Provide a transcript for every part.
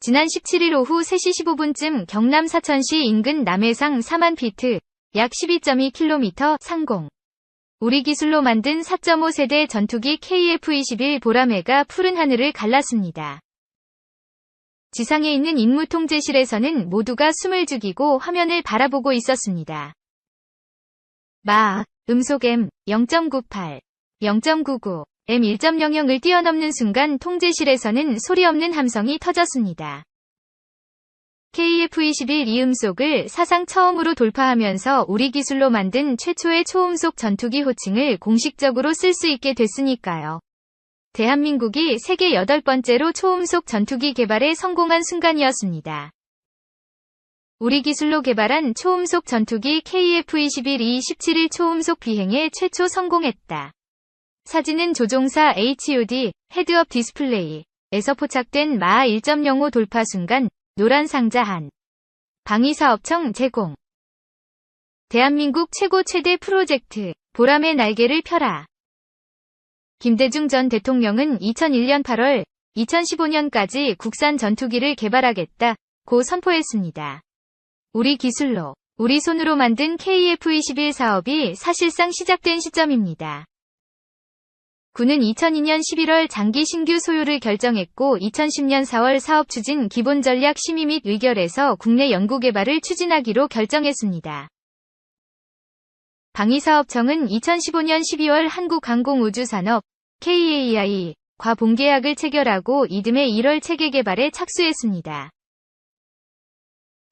지난 17일 오후 3시 15분쯤 경남 사천시 인근 남해상 4만 피트, 약 12.2km 상공. 우리 기술로 만든 4.5세대 전투기 KF-21 보라매가 푸른 하늘을 갈랐습니다. 지상에 있는 임무통제실에서는 모두가 숨을 죽이고 화면을 바라보고 있었습니다. 마악, 음속 M 0.98, 0.99, M 1.00을 뛰어넘는 순간 통제실에서는 소리 없는 함성이 터졌습니다. KF-21 이 음속을 사상 처음으로 돌파하면서 우리 기술로 만든 최초의 초음속 전투기 호칭을 공식적으로 쓸 수 있게 됐으니까요. 대한민국이 세계 8번째로 초음속 전투기 개발에 성공한 순간이었습니다. 우리 기술로 개발한 초음속 전투기 KF-21이 17일 초음속 비행에 최초 성공했다. 사진은 조종사 HUD 헤드업 디스플레이에서 포착된 마하 1.05 돌파 순간 노란 상자 한. 방위사업청 제공. 대한민국 최대 프로젝트 보라매 날개를 펴라. 김대중 전 대통령은 2001년 8월 2015년까지 국산 전투기를 개발하겠다고 선포했습니다. 우리 기술로, 우리 손으로 만든 KF-21 사업이 사실상 시작된 시점입니다. 군은 2002년 11월 장기 신규 소유를 결정했고 2010년 4월 사업 추진 기본 전략 심의 및 의결에서 국내 연구 개발을 추진하기로 결정했습니다. 방위사업청은 2015년 12월 한국항공우주산업 KAI 과 본계약을 체결하고 이듬해 1월 체계 개발에 착수했습니다.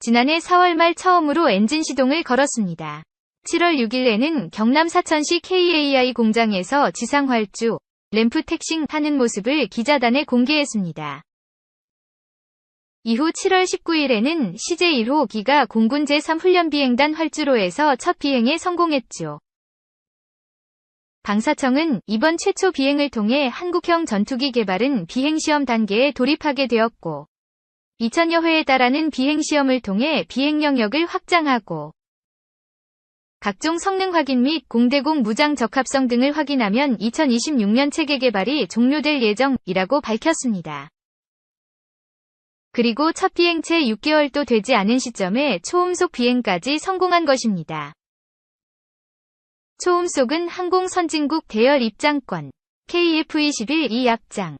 지난해 4월 말 처음으로 엔진 시동을 걸었습니다. 7월 6일에는 경남 사천시 KAI 공장에서 지상활주, 램프 택싱 하는 모습을 기자단에 공개했습니다. 이후 7월 19일에는 CJ1호 기가 공군 제3훈련비행단 활주로에서 첫 비행에 성공했죠. 방사청은 이번 최초 비행을 통해 한국형 전투기 개발은 비행시험 단계에 돌입하게 되었고 2000여 회에 달하는 비행시험을 통해 비행 영역을 확장하고 각종 성능 확인 및 공대공 무장 적합성 등을 확인하면 2026년 체계 개발이 종료될 예정이라고 밝혔습니다. 그리고 첫 비행 채 6개월도 되지 않은 시점에 초음속 비행까지 성공한 것입니다. 초음속은 항공 선진국 대열 입장권, KF-21 이 약장.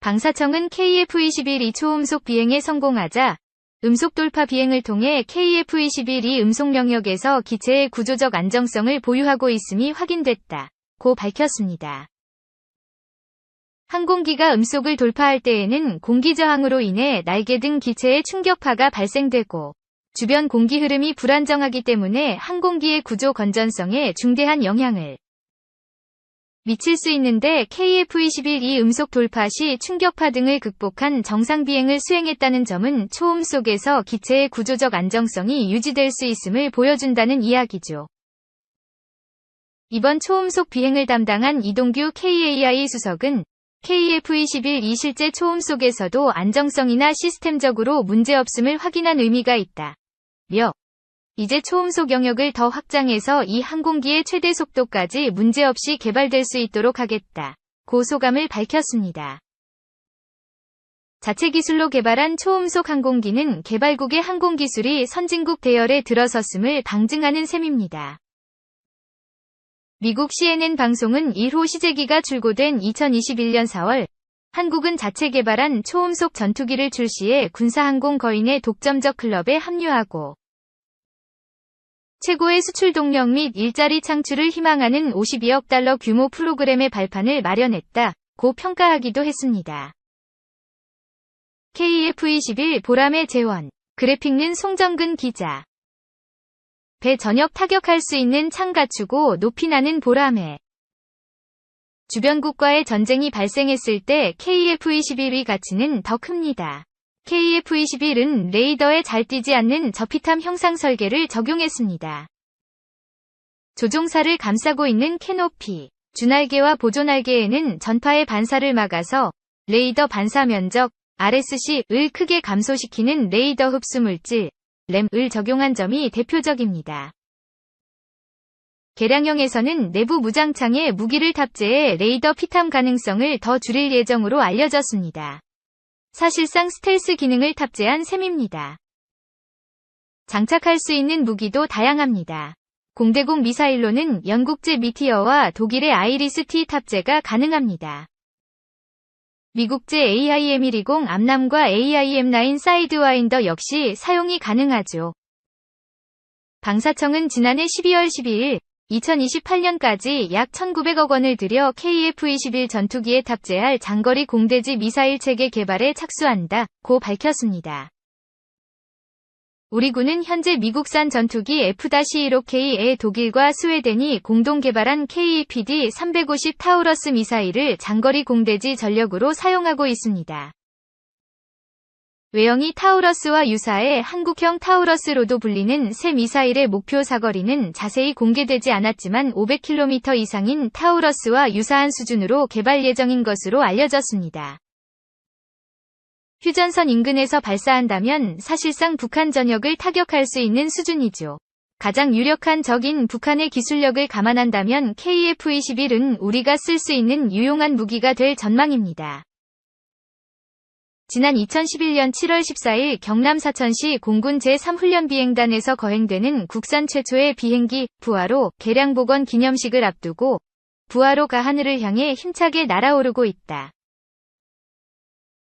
방사청은 KF-21 이 초음속 비행에 성공하자 음속 돌파 비행을 통해 KF-21 이 음속 영역에서 기체의 구조적 안정성을 보유하고 있음이 확인됐다고 밝혔습니다. 항공기가 음속을 돌파할 때에는 공기 저항으로 인해 날개 등 기체에 충격파가 발생되고 주변 공기 흐름이 불안정하기 때문에 항공기의 구조 건전성에 중대한 영향을 미칠 수 있는데 KF-21 이 음속 돌파 시 충격파 등을 극복한 정상 비행을 수행했다는 점은 초음속에서 기체의 구조적 안정성이 유지될 수 있음을 보여준다는 이야기죠. 이번 초음속 비행을 담당한 이동규 KAI 수석은 KF-21 이 실제 초음속에서도 안정성이나 시스템적으로 문제없음을 확인한 의미가 있다. 이제 초음속 영역을 더 확장해서 이 항공기의 최대 속도까지 문제없이 개발될 수 있도록 하겠다고 소감을 밝혔습니다. 자체 기술로 개발한 초음속 항공기는 개발국의 항공기술이 선진국 대열에 들어섰음을 방증하는 셈입니다. 미국 CNN 방송은 1호 시제기가 출고된 2021년 4월 한국은 자체 개발한 초음속 전투기를 출시해 군사항공 거인의 독점적 클럽에 합류하고 최고의 수출 동력 및 일자리 창출을 희망하는 52억 달러 규모 프로그램의 발판을 마련했다고 평가하기도 했습니다. KF-21 보라매 재원. 그래픽는 송정근 기자. 배 전역 타격할 수 있는 창 갖추고 높이 나는 보라매. 주변국과의 전쟁이 발생했을 때 KF-21의 가치는 더 큽니다. KF-21은 레이더에 잘 띄지 않는 저피탐 형상 설계를 적용했습니다. 조종사를 감싸고 있는 캐노피, 주날개와 보조날개에는 전파의 반사를 막아서 레이더 반사 면적, RSC을 크게 감소시키는 레이더 흡수 물질, 램을 적용한 점이 대표적입니다. 개량형에서는 내부 무장창에 무기를 탑재해 레이더 피탐 가능성을 더 줄일 예정으로 알려졌습니다. 사실상 스텔스 기능을 탑재한 셈입니다. 장착할 수 있는 무기도 다양합니다. 공대공 미사일로는 영국제 미티어와 독일의 아이리스-T 탑재가 가능합니다. 미국제 AIM-120 암람과 AIM-9 사이드와인더 역시 사용이 가능하죠. 방사청은 지난해 12월 12일 2028년까지 약 1,900억 원을 들여 KF-21 전투기에 탑재할 장거리 공대지 미사일 체계 개발에 착수한다고 밝혔습니다. 우리 군은 현재 미국산 전투기 F-15K의 독일과 스웨덴이 공동 개발한 KEPD-350 타우러스 미사일을 장거리 공대지 전력으로 사용하고 있습니다. 외형이 타우러스와 유사해 한국형 타우러스로도 불리는 새 미사일의 목표 사거리는 자세히 공개되지 않았지만 500km 이상인 타우러스와 유사한 수준으로 개발 예정인 것으로 알려졌습니다. 휴전선 인근에서 발사한다면 사실상 북한 전역을 타격할 수 있는 수준이죠. 가장 유력한 적인 북한의 기술력을 감안한다면 KF-21은 우리가 쓸 수 있는 유용한 무기가 될 전망입니다. 지난 2011년 7월 14일 경남 사천시 공군 제3훈련비행단에서 거행되는 국산 최초의 비행기 부하로 개량 복원 기념식을 앞두고 부하로가 하늘을 향해 힘차게 날아오르고 있다.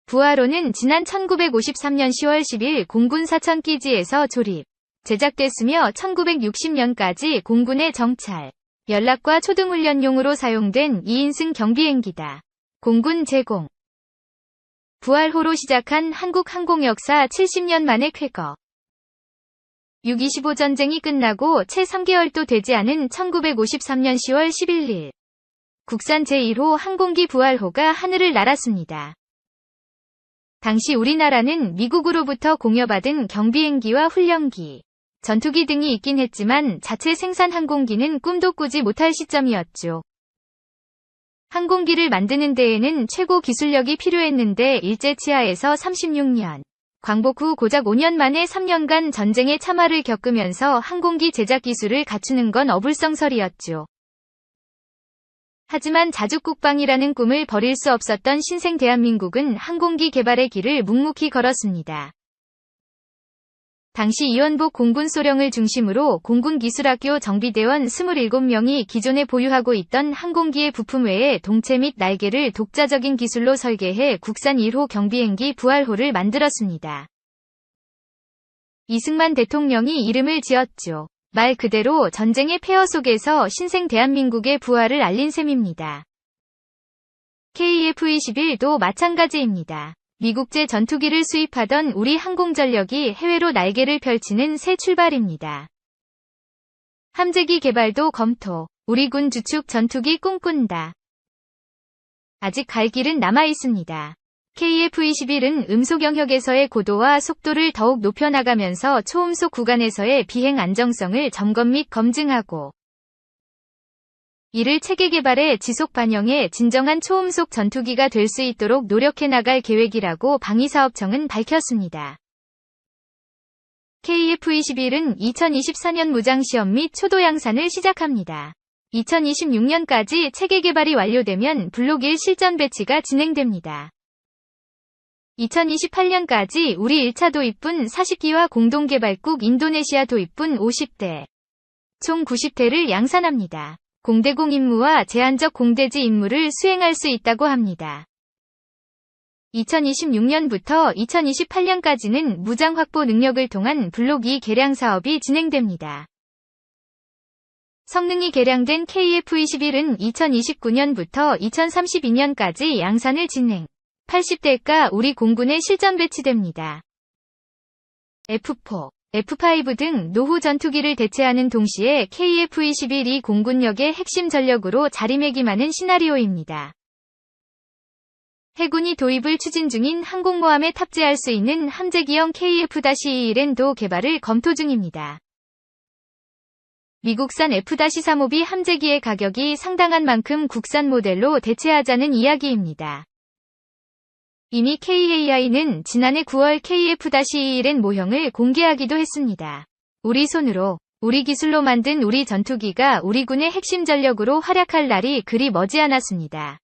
부하로는 지난 1953년 10월 10일 공군 사천기지에서 조립, 제작됐으며 1960년까지 공군의 정찰, 연락과 초등훈련용으로 사용된 2인승 경비행기다. 공군 제공. 부활호로 시작한 한국 항공 역사 70년 만의 쾌거. 6.25 전쟁이 끝나고 채 3개월도 되지 않은 1953년 10월 11일 국산 제1호 항공기 부활호가 하늘을 날았습니다. 당시 우리나라는 미국으로부터 공여받은 경비행기와 훈련기, 전투기 등이 있긴 했지만 자체 생산 항공기는 꿈도 꾸지 못할 시점이었죠. 항공기를 만드는 데에는 최고 기술력이 필요했는데 일제치하에서 36년, 광복 후 고작 5년 만에 3년간 전쟁의 참화를 겪으면서 항공기 제작 기술을 갖추는 건 어불성설이었죠. 하지만 자주국방이라는 꿈을 버릴 수 없었던 신생 대한민국은 항공기 개발의 길을 묵묵히 걸었습니다. 당시 이원복 공군소령을 중심으로 공군기술학교 정비대원 27명이 기존에 보유하고 있던 항공기의 부품 외에 동체 및 날개를 독자적인 기술로 설계해 국산 1호 경비행기 부활호를 만들었습니다. 이승만 대통령이 이름을 지었죠. 말 그대로 전쟁의 폐허 속에서 신생 대한민국의 부활을 알린 셈입니다. KF-21도 마찬가지입니다. 미국제 전투기를 수입하던 우리 항공전력이 해외로 날개를 펼치는 새 출발입니다. 함재기 개발도 검토. 우리 군 주축 전투기 꿈꾼다. 아직 갈 길은 남아 있습니다. KF-21은 음속 영역에서의 고도와 속도를 더욱 높여나가면서 초음속 구간에서의 비행 안정성을 점검 및 검증하고 이를 체계 개발에 지속 반영해 진정한 초음속 전투기가 될 수 있도록 노력해 나갈 계획이라고 방위사업청은 밝혔습니다. KF-21은 2024년 무장시험 및 초도 양산을 시작합니다. 2026년까지 체계 개발이 완료되면 블록 1 실전 배치가 진행됩니다. 2028년까지 우리 1차 도입분 40기와 공동개발국 인도네시아 도입분 50대, 총 90대를 양산합니다. 공대공 임무와 제한적 공대지 임무를 수행할 수 있다고 합니다. 2026년부터 2028년까지는 무장 확보 능력을 통한 블록 2 개량 사업이 진행됩니다. 성능이 개량된 KF-21은 2029년부터 2032년까지 양산을 진행, 80대가 우리 공군에 실전 배치됩니다. F4, F5 등 노후 전투기를 대체하는 동시에 KF-21이 공군력의 핵심 전력으로 자리매김하는 시나리오입니다. 해군이 도입을 추진 중인 항공모함에 탑재할 수 있는 함재기형 KF-21도 개발을 검토 중입니다. 미국산 F-35B 함재기의 가격이 상당한 만큼 국산 모델로 대체하자는 이야기입니다. 이미 KAI는 지난해 9월 KF-21N 모형을 공개하기도 했습니다. 우리 손으로, 우리 기술로 만든 우리 전투기가 우리 군의 핵심 전력으로 활약할 날이 그리 머지 않았습니다.